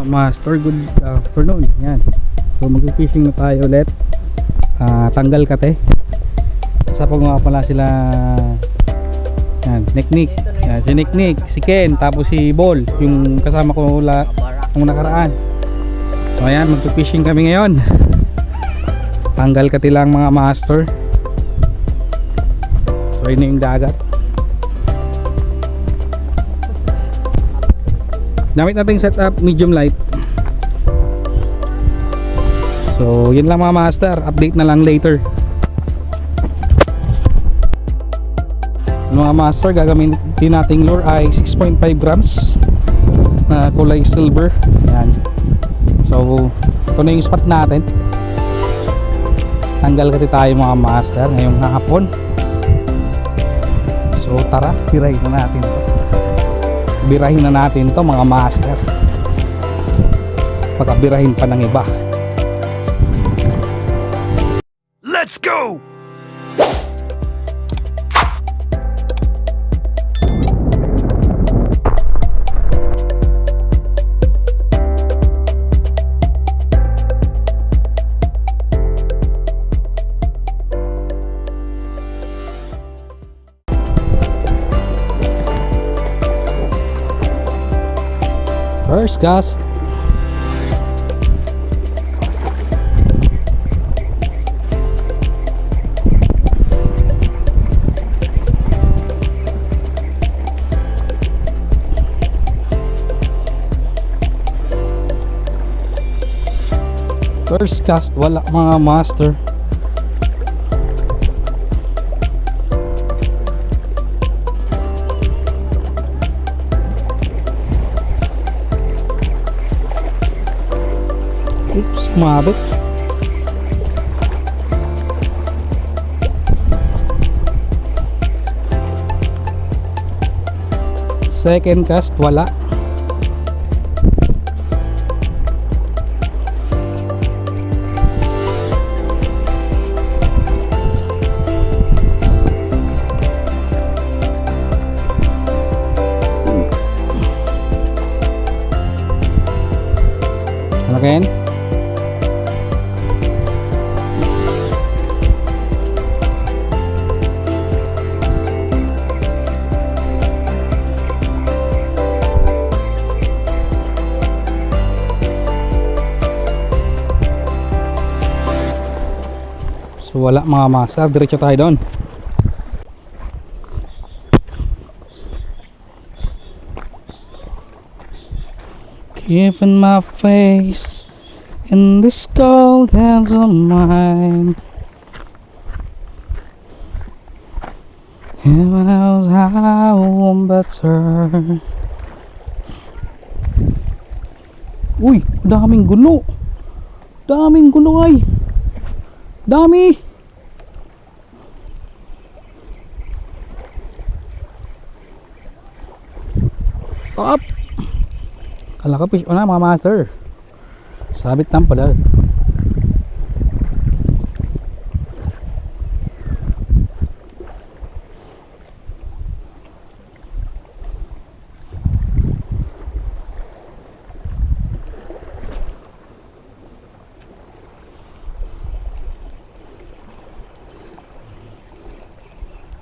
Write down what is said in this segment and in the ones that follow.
Master, good afternoon. Yan. So mag-fishing na tayo ulit. Tanggal kate. Kasama nga pala sila. Yan, Niknik. Yan, si Niknik, si Ken, tapos si Bol, yung kasama ko nung nakaraan. So ayan, mag-fishing kami ngayon. Tanggal kate lang mga master. So yun na yung dagat. Gamit nating setup medium light. So yun lang mga master, update na lang later. Mga master, gagamitin nating lure ay 6.5 grams na kulay silver. Yan. So ito na yung spot natin. Tanggal kasi tayo mga master ngayong hapon. So tara, birahin na natin ito. Birahin na natin to mga master. Pagkabirahin pa ng iba. Let's go! First cast. First cast, wala mga master. Oops, mabit. Second cast, wala. Ano Ken? So wala mga master, diretso tayo doon. Given my face in this cold hands of mine, heaven knows how better. Uy, daming guno. Daming guno ay. Dami. Up. Kala ka fish on na mga master. Sabit lang pala.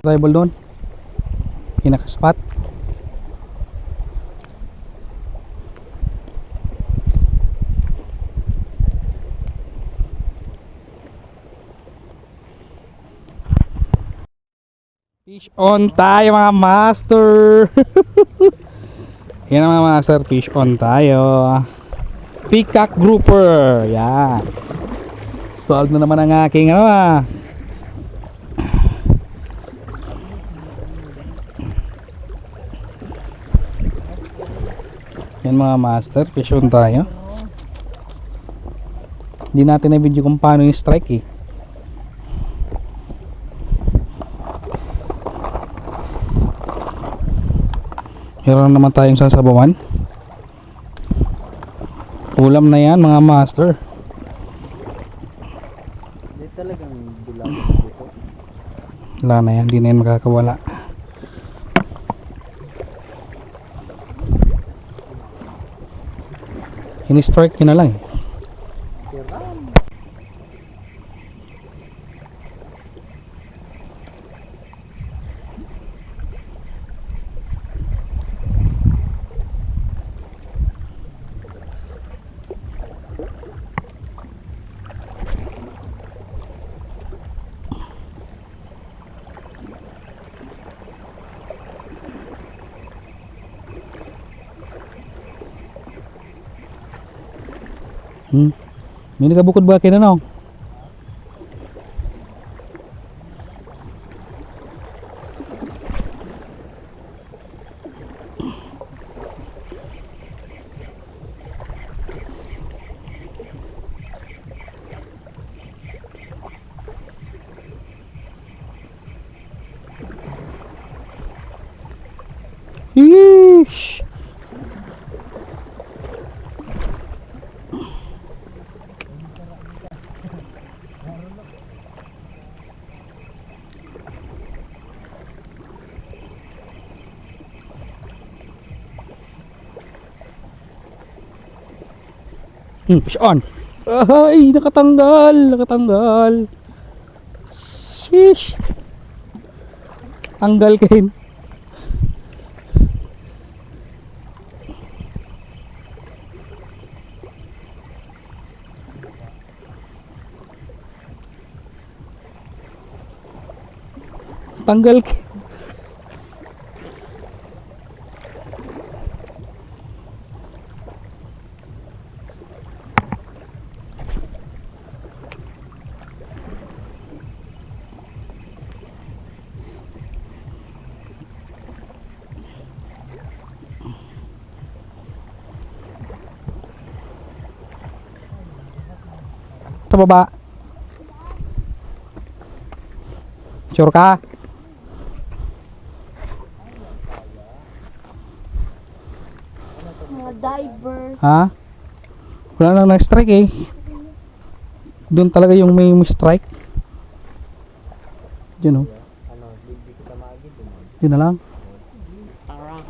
Tribal doon. Pinaka-spot. Fish on tayo mga master. Yan mga master, fish on tayo. Peacock grouper. Yan. Solve na naman ang aking Yan mga master, fish on tayo. Hindi natin na video kung paano yung strike eh. Meron naman tayong sasabawan. Ulam na yan mga master. Hindi talagang dilaw dito. Wala na yan, hindi na yan makakawala. ini-strike nyo na lang eh. Si Ram. May nagabukod ba kinanong? Yeesh! Fish on. Ay, nakatanggal. Sheesh. Tanggal kain. Tanggal kain. Sa baba. Sure ka? Mga diver. Ha? Wala nang na-strike eh. Doon talaga yung may strike. Diyan oh. Ano, hindi kita maagid. Diyan na lang. Parang,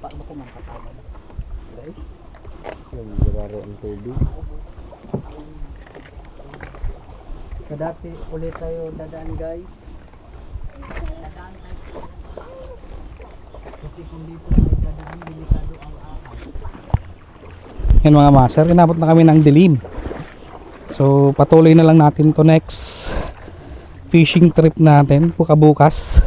paano ko man katawa? Right? Yung guraro ang tubig. Kadati ulit tayo dadaan guys. Dadaan tayo. Kasi kung dito tayo dadaan, delikado ang ahas. Yan mga master, inabot na kami ng dilim. So patuloy na lang natin to next fishing trip natin bukas.